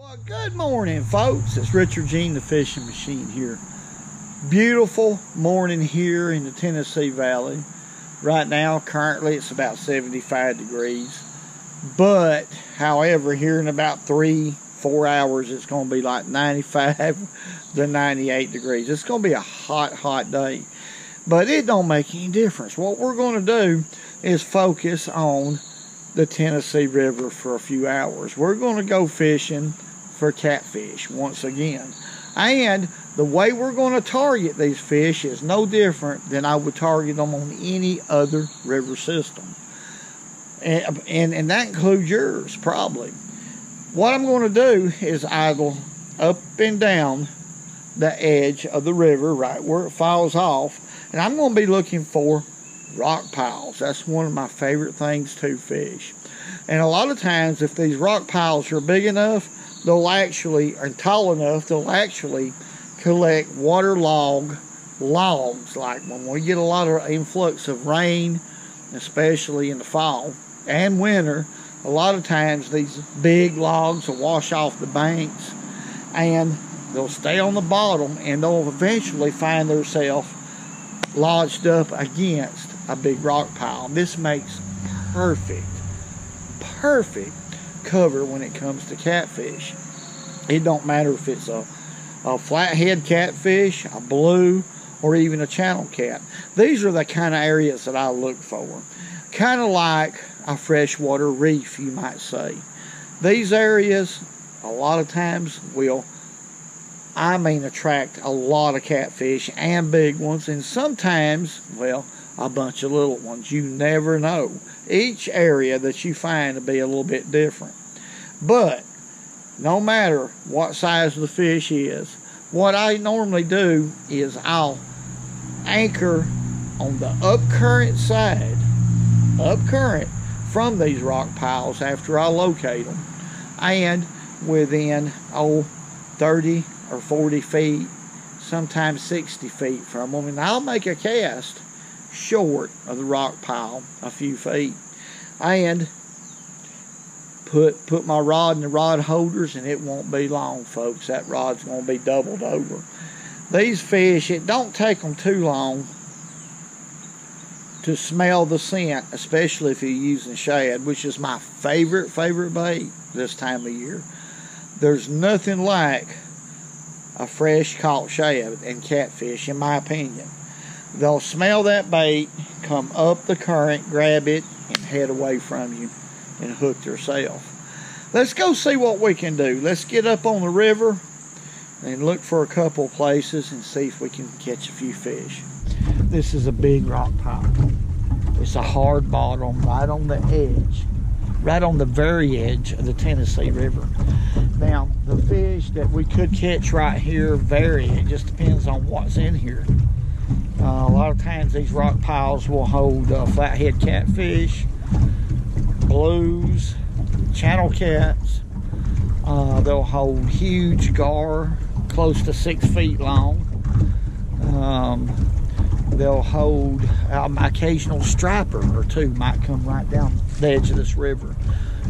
Well, good morning, folks. It's Richard the Fishing Machine here. Beautiful morning here in the Tennessee Valley. Right now, currently, it's about 75 degrees. But, however, here in about 3-4 hours, it's going to be like 95 to 98 degrees. It's going to be a hot, hot day. But it don't make any difference. What we're going to do is focus on the Tennessee River for a few hours. We're going to go fishing for catfish once again. And the way we're going to target these fish is no different than I would target them on any other river system. And that includes yours, probably. What I'm going to do is idle up and down the edge of the river, right where it falls off, and I'm going to be looking for rock piles. That's one of my favorite things to fish. And a lot of times, if these rock piles are big enough, they'll actually, or tall enough, they'll actually collect waterlogged logs. Like when we get a lot of influx of rain, especially in the fall and winter, a lot of times these big logs will wash off the banks and they'll stay on the bottom, and they'll eventually find themselves lodged up against a big rock pile. This makes perfect cover when it comes to catfish. It don't matter if it's a flathead catfish, a blue, or even a channel cat. These are the kind of areas that I look for. Kind of like a freshwater reef, you might say. These areas, a lot of times, will attract a lot of catfish and big ones, and sometimes, well, a bunch of little ones. You never know. Each area that you find will be a little bit different. But no matter what size the fish is, what I normally do is I'll anchor on the upcurrent side, upcurrent from these rock piles after I locate them, and within 30 or 40 feet, sometimes 60 feet from them, and I'll make a cast short of the rock pile a few feet and put my rod in the rod holders, and it won't be long, folks. That rod's going to be doubled over. These fish, it don't take them too long to smell the scent, especially if you're using shad, which is my favorite bait this time of year. There's nothing like a fresh caught shad and catfish, in my opinion. They'll smell that bait, come up the current, grab it, and head away from you and hook themselves. Let's go see what we can do. Let's get up on the river and look for a couple places and see if we can catch a few fish. This is a big rock pile. It's a hard bottom right on the edge, right on the very edge of the Tennessee River. Now, the fish that we could catch right here vary. It just depends on what's in here. A lot of times these rock piles will hold flathead catfish, blues, channel cats. They'll hold huge gar, close to 6 feet long. They'll hold an occasional striper or two might come right down the edge of this river.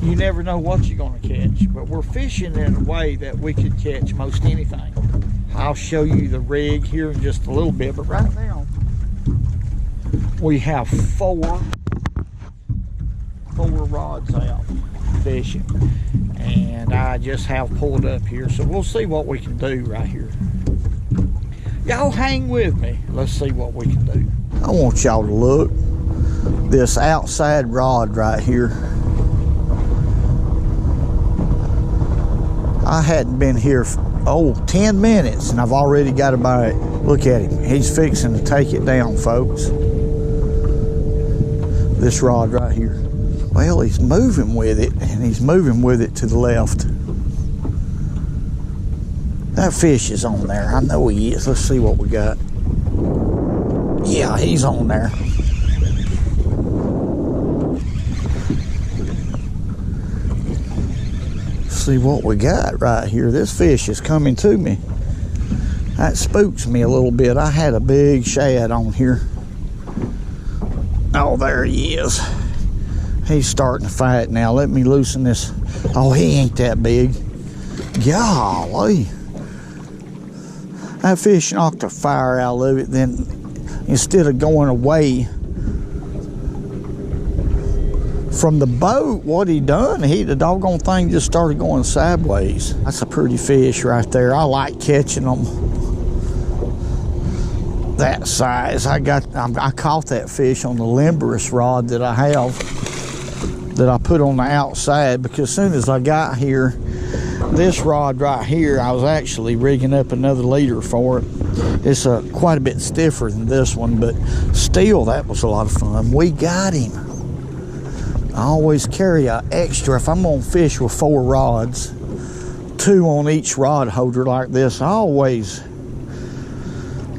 You never know what you're going to catch, but we're fishing in a way that we could catch most anything. I'll show you the rig here in just a little bit, but right now we have four rods out fishing, and I just have pulled up here, so we'll see what we can do right here. Y'all hang with me. Let's see what we can do. I want y'all to look this outside rod right here. I hadn't been here 10 minutes and I've already got a bite. Look at him. He's fixing to take it down, folks. This rod right here. Well, he's moving with it, and he's moving with it to the left. That fish is on there. I know he is. Let's see what we got. Yeah, he's on there. See what we got right here. This fish is coming to me. That spooks me a little bit. I had a big shad on here. Oh, there he is. He's starting to fight now. Let me loosen this. Oh, he ain't that big. Golly. That fish knocked the fire out of it. Then instead of going away from the boat, what he done, the doggone thing just started going sideways. That's a pretty fish right there. I like catching them that size. I caught that fish on the limberest rod that I have, that I put on the outside, because as soon as I got here, this rod right here, I was actually rigging up another leader for it. It's quite a bit stiffer than this one, but still, that was a lot of fun. We got him. I always carry an extra. If I'm gonna fish with 4 rods, 2 on each rod holder like this, I always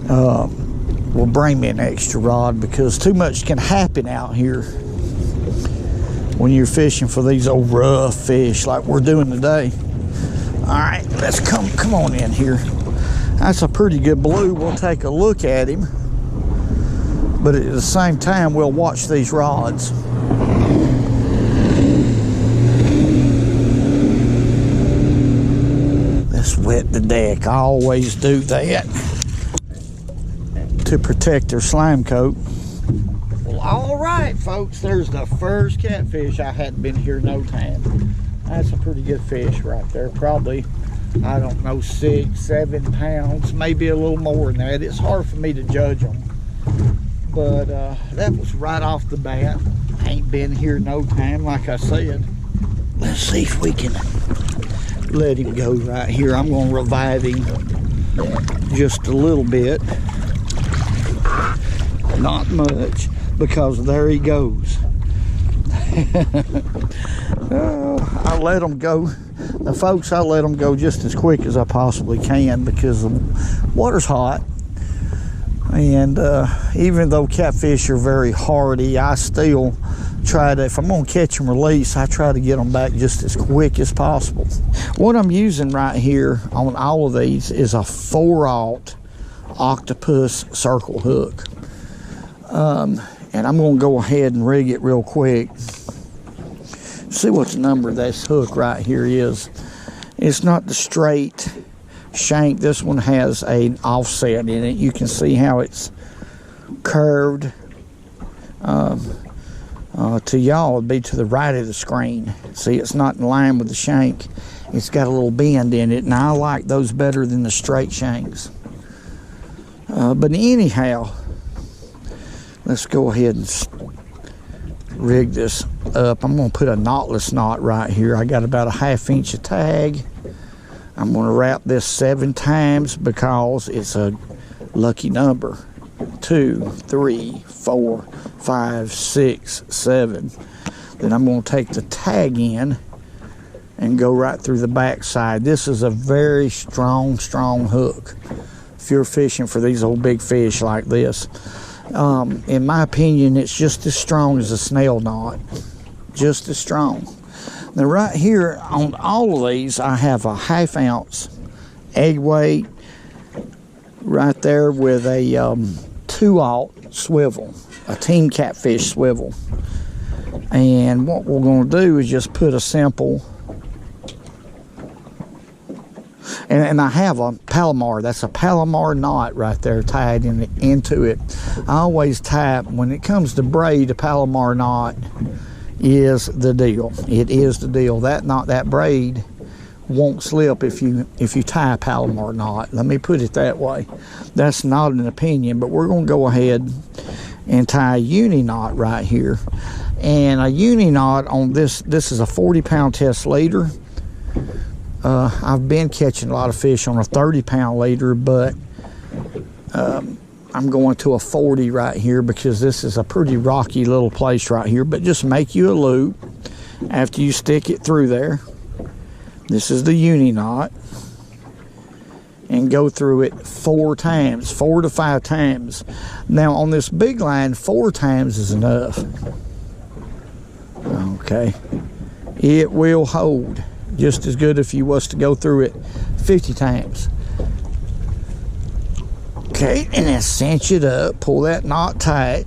will bring me an extra rod, because too much can happen out here when you're fishing for these old rough fish like we're doing today. All right, let's come on in here. That's a pretty good blue. We'll take a look at him, but at the same time, we'll watch these rods. Let's wet the deck. I always do that to protect their slime coat. Well, all right, folks, there's the first catfish. I hadn't been here no time. That's a pretty good fish right there. Probably, I don't know, 6, 7 pounds, maybe a little more than that. It's hard for me to judge them. But that was right off the bat. Ain't been here no time, like I said. Let's see if we can let him go right here. I'm going to revive him just a little bit. Not much, because there he goes. I let them go. Now, folks, I let them go just as quick as I possibly can, because the water's hot. And even though catfish are very hardy, I still try to, if I'm going to catch and release, I try to get them back just as quick as possible. What I'm using right here on all of these is a 4/0 octopus circle hook. And I'm going to go ahead and rig it real quick. See what the number of this hook right here is. It's not the straight shank. This one has an offset in it. You can see how it's curved. To y'all, it'd be to the right of the screen. See, it's not in line with the shank. It's got a little bend in it, and I like those better than the straight shanks. But anyhow, let's go ahead and rig this up. I'm going to put a knotless knot right here. I got about a 1/2 inch of tag. I'm going to wrap this 7 times because it's a lucky number. 2, 3, 4, 5, 6, 7. Then I'm going to take the tag in and go right through the back side. This is a very strong hook if you're fishing for these old big fish like this. In my opinion, it's just as strong as a snail knot. Just as strong. Now right here on all of these, I have a 1/2 ounce egg weight right there with a 2/0 swivel, a Team Catfish swivel. And what we're going to do is just put a simple, and I have a Palomar. That's a Palomar knot right there tied into it. I always tie, when it comes to braid, a Palomar knot is the deal. It is the deal. That knot, that braid won't slip if you tie a Palomar knot. Let me put it that way. That's not an opinion, but we're going to go ahead and tie a uni knot right here. And a uni knot on this is a 40-pound test leader. I've been catching a lot of fish on a 30-pound leader, but I'm going to a 40 right here because this is a pretty rocky little place right here. But just make you a loop after you stick it through there. This is the uni knot. And go through it 4 times, 4 to 5 times. Now on this big line, 4 times is enough. Okay. It will hold just as good if you was to go through it 50 times. Okay, and then cinch it up, pull that knot tight,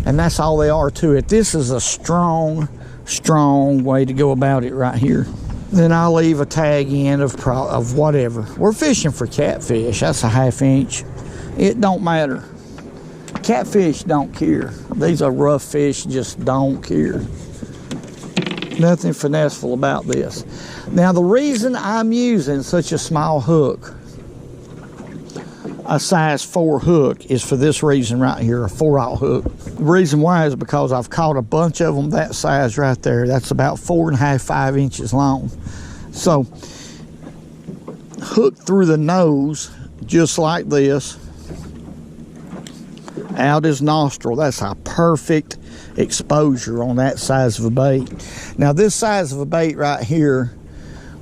and that's all they are to it. This is a strong way to go about it right here. then I'll leave a tag in of whatever. We're fishing for catfish. That's a 1/2 inch. It don't matter. Catfish don't care. These are rough fish, just don't care. Nothing finesseful about this. Now, the reason I'm using such a small hook, a size 4 hook, is for this reason right here, a 4/0 hook. The reason why is because I've caught a bunch of them that size right there. That's about 4.5, 5 inches long. So, hook through the nose, just like this, out his nostril. That's a perfect exposure on that size of a bait. Now, this size of a bait right here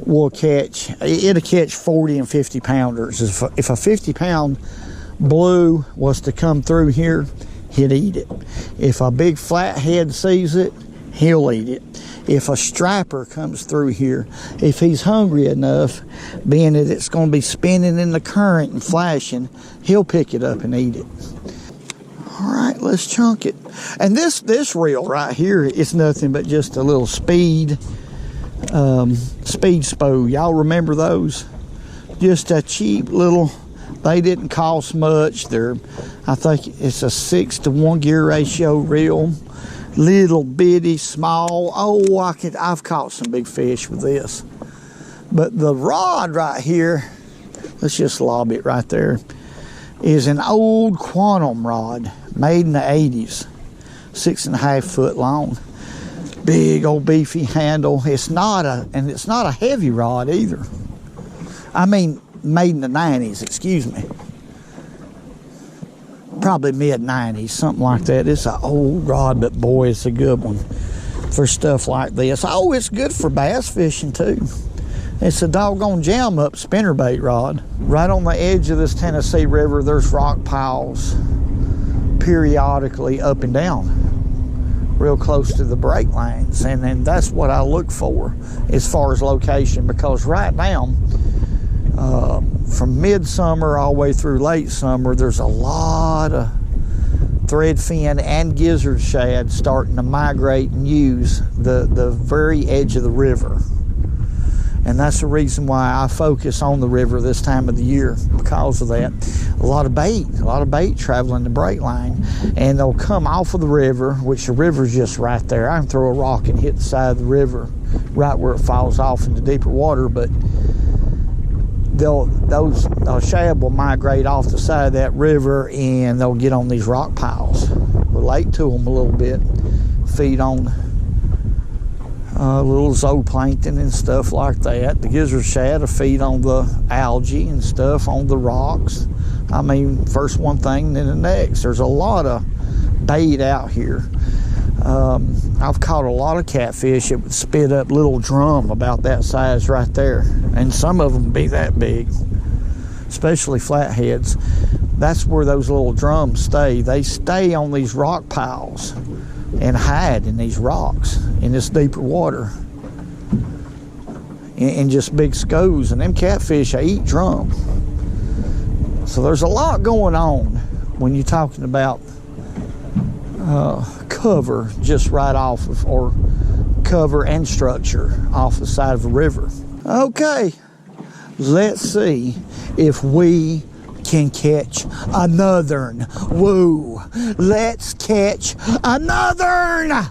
will catch, it'll catch 40 and 50 pounders. If a 50-pound blue was to come through here, he'd eat it. If a big flathead sees it, he'll eat it. If a striper comes through here, if he's hungry enough, being that it's going to be spinning in the current and flashing, he'll pick it up and eat it. All right, let's chunk it. And this reel right here is nothing but just a little speed spool. Y'all remember those? Just a cheap little, they didn't cost much. I think it's a 6-to-1 gear ratio reel. Little bitty, small. Oh, I've caught some big fish with this. But the rod right here, let's just lob it right there, is an old Quantum rod made in the 80s, 6.5 foot long. Big old beefy handle. It's not a heavy rod either. I mean, made in the 90s, excuse me. Probably mid-90s, something like that. It's an old rod, but boy, it's a good one for stuff like this. Oh, it's good for bass fishing too. It's a doggone jam up spinnerbait rod. Right on the edge of this Tennessee River, there's rock piles periodically up and down, real close to the break lines, and then that's what I look for as far as location, because right now, from midsummer all the way through late summer, there's a lot of threadfin and gizzard shad starting to migrate and use the very edge of the river. And that's the reason why I focus on the river this time of the year, because of that. A lot of bait traveling the break line, and they'll come off of the river, which the river's just right there. I can throw a rock and hit the side of the river right where it falls off into deeper water, but those shad will migrate off the side of that river, and they'll get on these rock piles, relate to them a little bit, feed on little zooplankton and stuff like that. The gizzard shad will feed on the algae and stuff on the rocks. I mean, first one thing, then the next. There's a lot of bait out here. I've caught a lot of catfish that would spit up little drum about that size right there, and some of them be that big, especially flatheads. That's where those little drums stay. They stay on these rock piles and hide in these rocks in this deeper water in just big scoos, and them catfish, they eat drum. So there's a lot going on when you're talking about cover just right off of, or cover and structure off the side of a river. Okay, let's see if we can catch another. Woo! Let's catch another.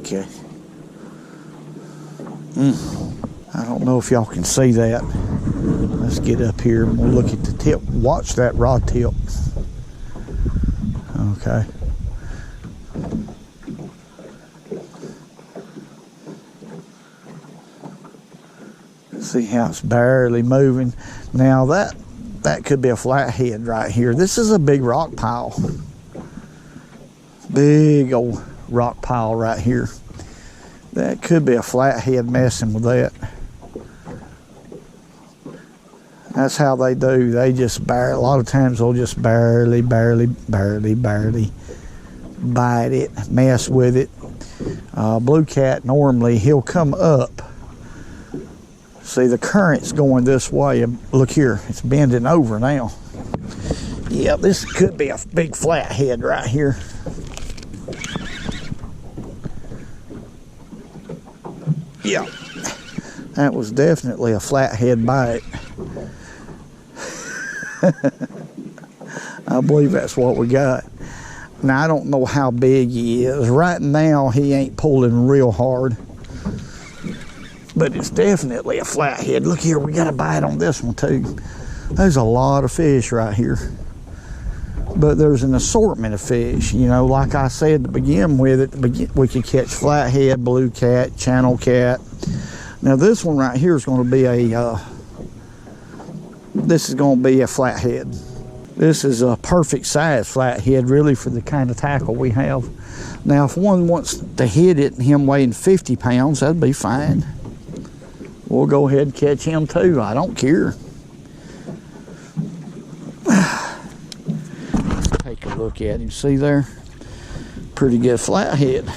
Okay. I don't know if y'all can see that. Let's get up here and we'll look at the tip. Watch that rod tip. Okay. See how it's barely moving. Now that could be a flathead right here. This is a big rock pile. Big old rock pile right here. That could be a flathead messing with that. That's how they do. They just a lot of times they'll just barely bite it, mess with it. Blue cat, normally he'll come up. See, the current's going this way. Look here, it's bending over now. Yeah, this could be a big flathead right here. Yeah, that was definitely a flathead bite. I believe that's what we got. Now, I don't know how big he is. Right now, he ain't pulling real hard. But it's definitely a flathead. Look here, we got a bite on this one too. There's a lot of fish right here. But there's an assortment of fish. You know, like I said to begin with, we could catch flathead, blue cat, channel cat. Now this one right here is going to be a, this is going to be a flathead. This is a perfect size flathead, really, for the kind of tackle we have. Now, if one wants to hit it, him weighing 50 pounds, that'd be fine. We'll go ahead and catch him too. I don't care. Let's take a look at him. See there? Pretty good flathead.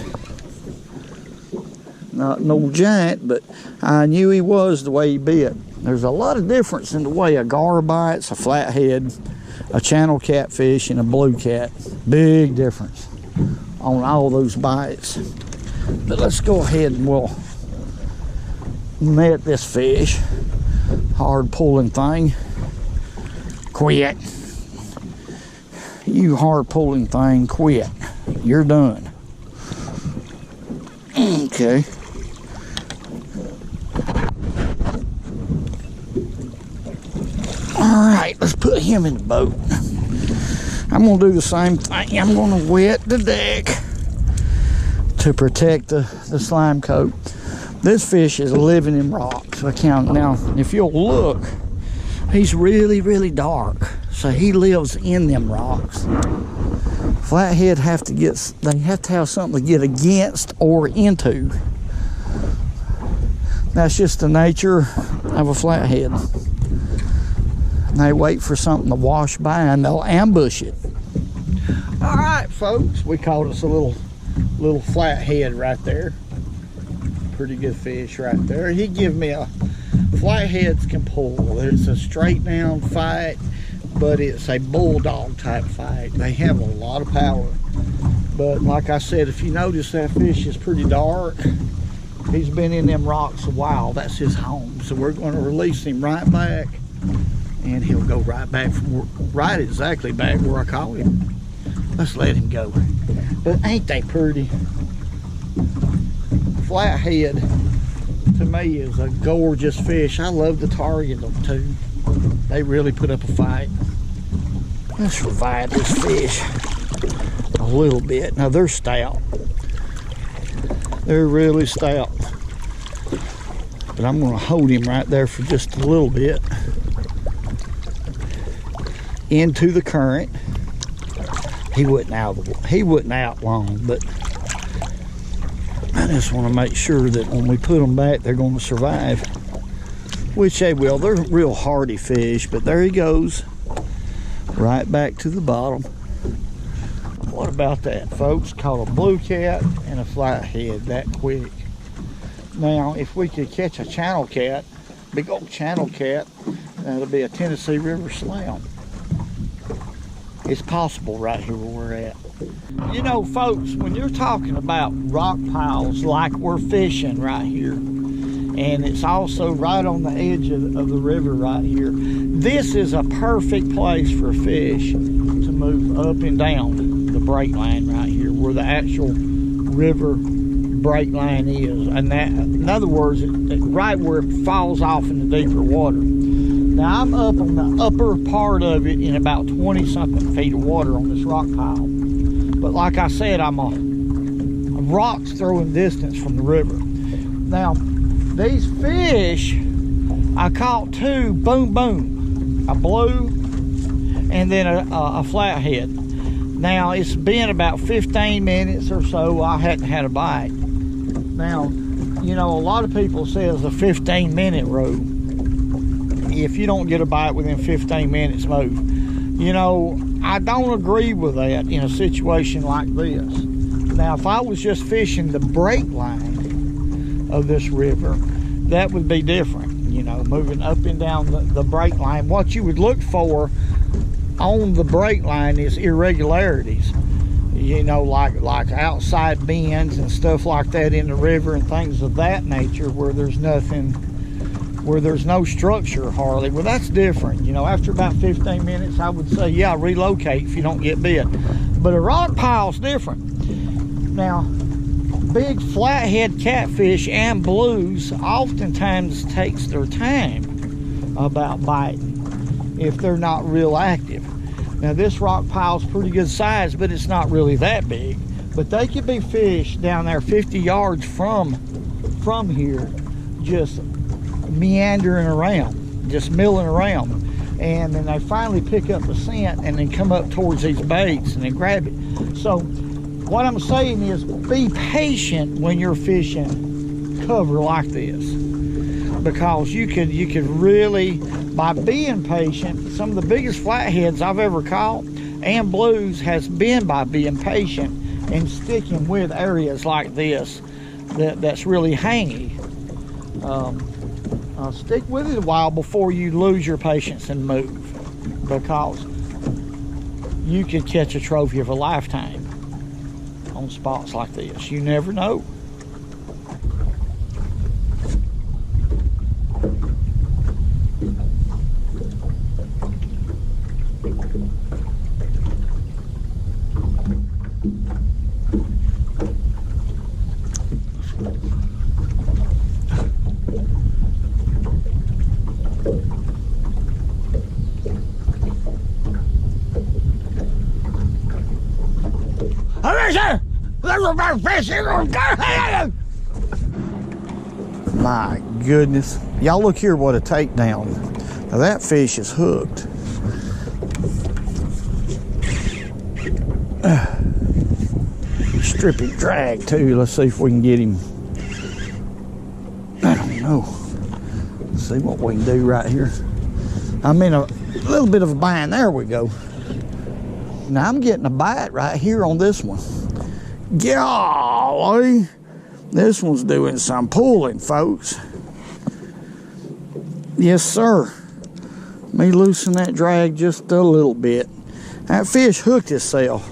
Not no giant, but I knew he was the way he bit. There's a lot of difference in the way a gar bites, a flathead, a channel catfish, and a blue cat. Big difference on all those bites. But let's go ahead and we'll net this fish. Hard pulling thing. Quit. You hard pulling thing, quit. You're done. Okay. Alright, let's put him in the boat. I'm going to do the same thing. I'm going to wet the deck to protect the slime coat. This fish is living in rocks. Now, if you'll look, he's really, really dark. So he lives in them rocks. Flathead they have to have something to get against or into. That's just the nature of a flathead. And they wait for something to wash by and they'll ambush it. All right, folks, we caught us a little flathead right there. Pretty good fish right there. He give me a flatheads can pull. It's a straight down fight, but it's a bulldog type fight. They have a lot of power. But like I said, if you notice, that fish is pretty dark. He's been in them rocks a while. That's his home. So we're going to release him right back, and he'll go right back right exactly back where I caught him. Let's let him go. But ain't they pretty? Flathead to me is a gorgeous fish. I love to target them too. They really put up a fight. Let's revive this fish a little bit. Now they're stout. They're really stout. But I'm going to hold him right there for just a little bit into the current. He wasn't out long, but I just want to make sure that when we put them back, they're going to survive, which they will. They're real hardy fish, but there he goes, right back to the bottom. What about that, folks? Caught a blue cat and a flathead that quick. Now, if we could catch a channel cat, big old channel cat, that'll be a Tennessee River slam. It's possible right here where we're at. You know, folks, when you're talking about rock piles like we're fishing right here, and it's also right on the edge of the river right here, this is a perfect place for fish to move up and down the break line right here, where the actual river break line is. And that, in other words, right where it falls off in the deeper water. Now, I'm up on the upper part of it in about 20-something feet of water on this rock pile. But like I said, I'm a rock's throwing distance from the river. Now, these fish, I caught two, boom, boom. A blue and then a flathead. Now, it's been about 15 minutes or so I hadn't had a bite. Now, you know, a lot of people say it's a 15-minute rule. If you don't get a bite within 15 minutes, move. You know, I don't agree with that in a situation like this. Now, if I was just fishing the break line of this river, that would be different. You know, moving up and down the break line. What you would look for on the break line is irregularities. you know, like outside bends and stuff like that in the river and things of that nature, where there's nothing, where there's no structure hardly. Well, that's different. You know, after about 15 minutes, I would say, yeah, relocate if you don't get bit. But a rock pile's different. Now, big flathead catfish and blues oftentimes takes their time about biting if they're not real active. Now, this rock pile's pretty good size, but it's not really that big. But they could be fish down there 50 yards from here, just meandering around, just milling around. And then they finally pick up the scent and then come up towards these baits and then grab it. So what I'm saying is, be patient when you're fishing cover like this, because you could really, by being patient, some of the biggest flatheads I've ever caught and blues has been by being patient and sticking with areas like this that's really hangy. Stick with it a while before you lose your patience and move, because you could catch a trophy of a lifetime on spots like this. You never know. My goodness. Y'all look here, what a takedown. Now that fish is hooked. Strip him drag too. Let's see if we can get him. I don't know. Let's see what we can do right here. I'm in a little bit of a bind. There we go. Now I'm getting a bite right here on this one. Golly, this one's doing some pulling, folks. Yes, sir. Let me loosen that drag just a little bit. That fish hooked itself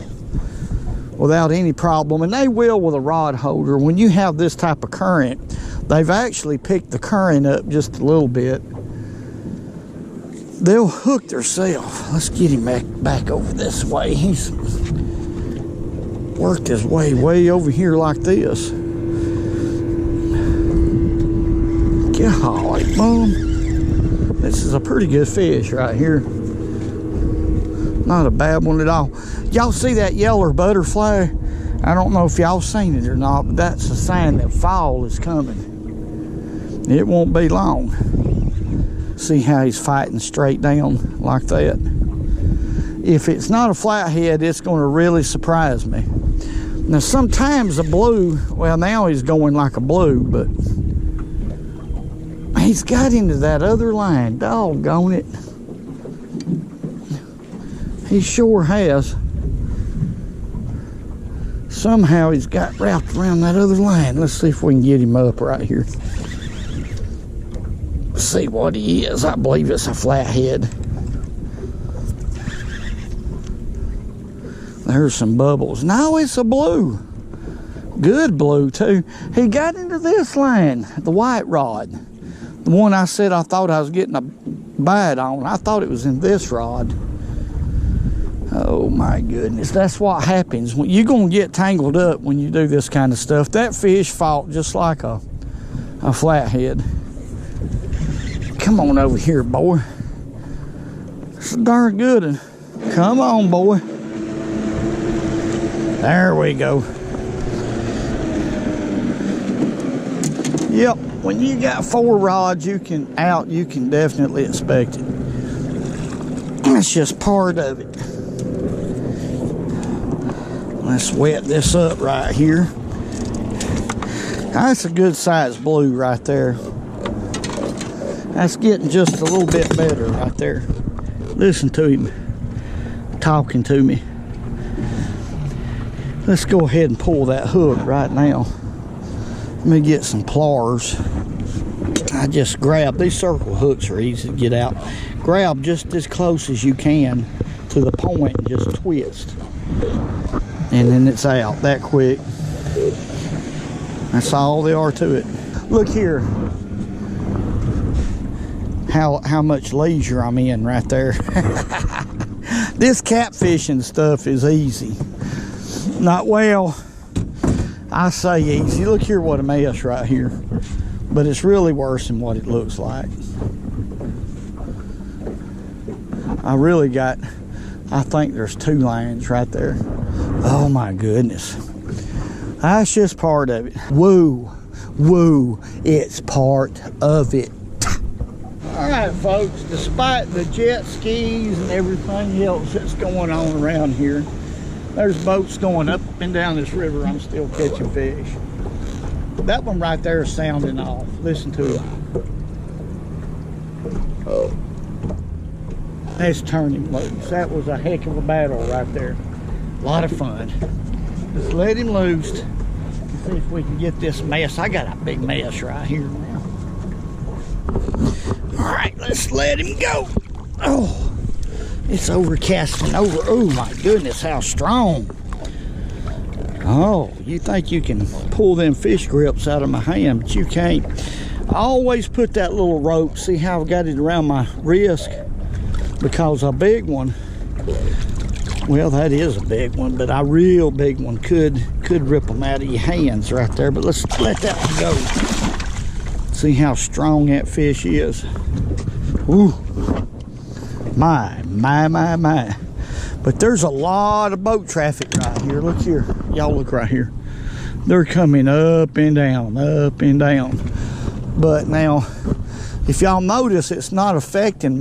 without any problem, and they will with a rod holder. When you have this type of current, they've actually picked the current up just a little bit. They'll hook themselves. Let's get him back over this way. He's worked his way over here like this. Golly, Mom. This is a pretty good fish right here. Not a bad one at all. Y'all see that yellow butterfly? I don't know if y'all seen it or not, but that's a sign that fall is coming. It won't be long. See how he's fighting straight down like that? If it's not a flathead, it's going to really surprise me. Now, sometimes a blue, well, now he's going like a blue, but he's got into that other line. Doggone it. He sure has. Somehow he's got wrapped around that other line. Let's see if we can get him up right here. See what he is. I believe it's a flathead. There's some bubbles. No, it's a blue. Good blue too. He got into this line, the white rod. The one I said I thought I was getting a bite on. I thought it was in this rod. Oh my goodness. That's what happens. You're going to get tangled up when you do this kind of stuff. That fish fought just like a flathead. Come on over here, boy. It's a darn good one. Come on, boy. There we go. Yep, when you got 4 rods, you can definitely expect it. That's just part of it. Let's wet this up right here. That's a good size blue right there. That's getting just a little bit better right there. Listen to him talking to me. Let's go ahead and pull that hook right now. Let me get some pliers. I just grab, these circle hooks are easy to get out. Grab just as close as you can to the point and just twist. and then it's out that quick. That's all there are to it. Look here, how much leisure I'm in right there. This catfishing stuff is easy. Not well, I say easy. Look here, what a mess right here. But it's really worse than what it looks like. I think there's 2 lines right there. Oh my goodness. That's just part of it. Woo, woo, it's part of it. All right, folks, despite the jet skis and everything else that's going on around here, there's boats going up and down this river. I'm still catching fish. That one right there is sounding off. Listen to it. Oh. That's turning loose. That was a heck of a battle right there. A lot of fun. Just let him loose. See if we can get this mess. I got a big mess right here now. All right, let's let him go. Oh, it's overcasting over. Oh my goodness, how strong. Oh, you think you can pull them fish grips out of my hand, but you can't. I always put that little rope, see how I've got it around my wrist, because a big one, well, that is a big one, but a real big one could rip them out of your hands right there. But let's let that one go. See how strong that fish is. Ooh, my. But there's a lot of boat traffic right here. Look here, y'all look right here. They're coming up and down, up and down. But now, if y'all notice, it's not affecting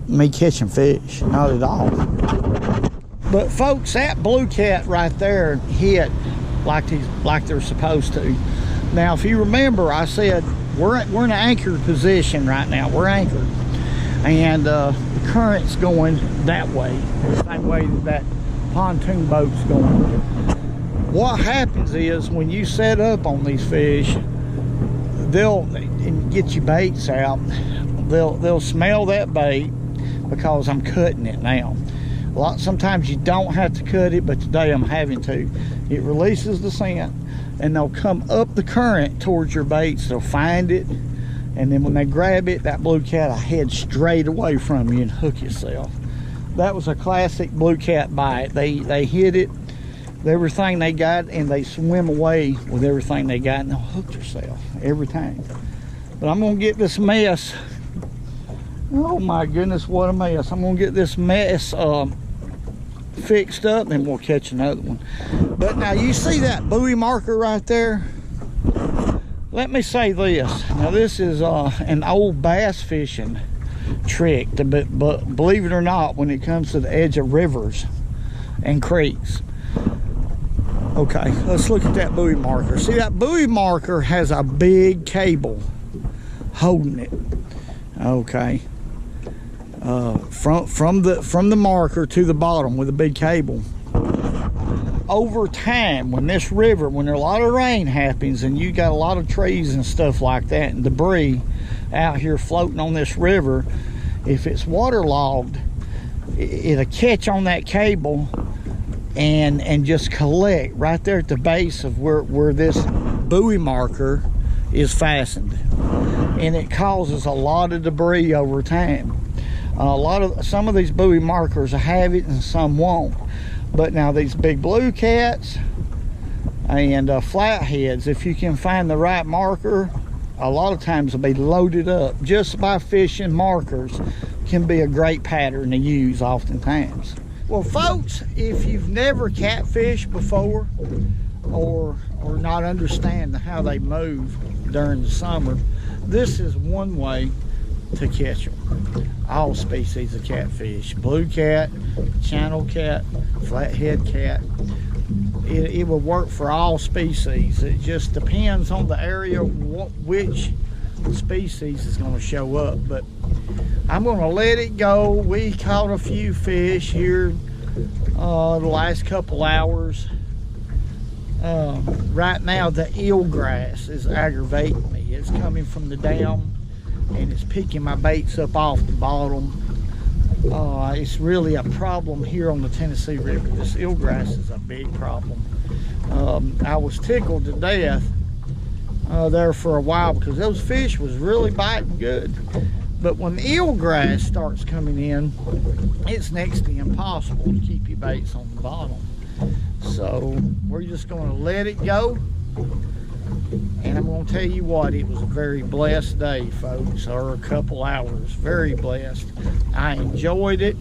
me catching fish, not at all. But folks, that blue cat right there hit like they're supposed to. Now, if you remember, I said we're in an anchored position right now. We're anchored, and the current's going that way, the same way that pontoon boat's going. What happens is when you set up on these fish, they'll and get your baits out. They'll smell that bait because I'm cutting it now. Sometimes you don't have to cut it, but today I'm having to. It releases the scent, and they'll come up the current towards your baits. They'll find it, and then when they grab it, that blue cat will head straight away from you and hook yourself. That was a classic blue cat bite. They hit it, everything they got, and they swim away with everything they got, and they'll hook themselves every time. But I'm gonna get this mess. Oh my goodness, what a mess. I'm gonna get this mess fixed up, and we'll catch another one. But now you see that buoy marker right there? Let me say this. Now this is an old bass fishing trick, but believe it or not, when it comes to the edge of rivers and creeks. Okay, let's look at that buoy marker. See, that buoy marker has a big cable holding it. Okay. From the marker to the bottom with a big cable. Over time, when there a lot of rain happens and you got a lot of trees and stuff like that and debris out here floating on this river, if it's waterlogged, it'll catch on that cable and just collect right there at the base of where this buoy marker is fastened, and it causes a lot of debris over time. Some of these buoy markers have it and some won't. But now these big blue cats and flatheads, if you can find the right marker, a lot of times they'll be loaded up. Just by fishing markers can be a great pattern to use oftentimes. Well folks, if you've never catfished before or not understand how they move during the summer, this is one way to catch them. All species of catfish, blue cat, channel cat, flathead cat. It will work for all species. It just depends on the area which species is going to show up. But I'm going to let it go. We caught a few fish here the last couple hours. Right now the eelgrass is aggravating me. It's coming from the dam and it's picking my baits up off the bottom. It's really a problem here on the Tennessee River. This eelgrass is a big problem. I was tickled to death there for a while because those fish was really biting good. But when the eelgrass starts coming in, it's next to impossible to keep your baits on the bottom. So we're just going to let it go. And I'm going to tell you what, it was a very blessed day, folks, or a couple hours. Very blessed. I enjoyed it.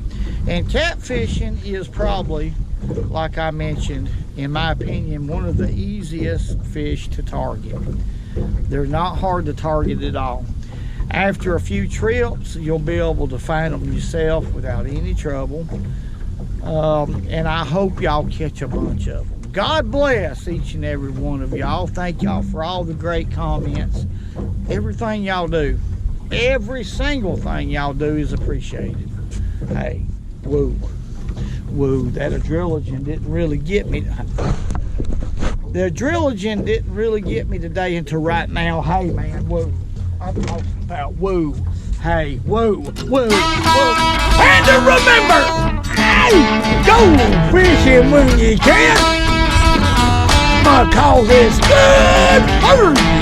And catfishing is probably, like I mentioned, in my opinion, one of the easiest fish to target. They're not hard to target at all. After a few trips, you'll be able to find them yourself without any trouble. And I hope y'all catch a bunch of them. God bless each and every one of y'all. Thank y'all for all the great comments. Everything y'all do, every single thing y'all do is appreciated. Hey, woo, woo, that adrenaline didn't really get me. The adrenaline didn't really get me today until right now. Hey, man, woo. I'm talking about woo. Hey, woo, woo, woo. And to remember, hey, go fishing when you can. Because it's good.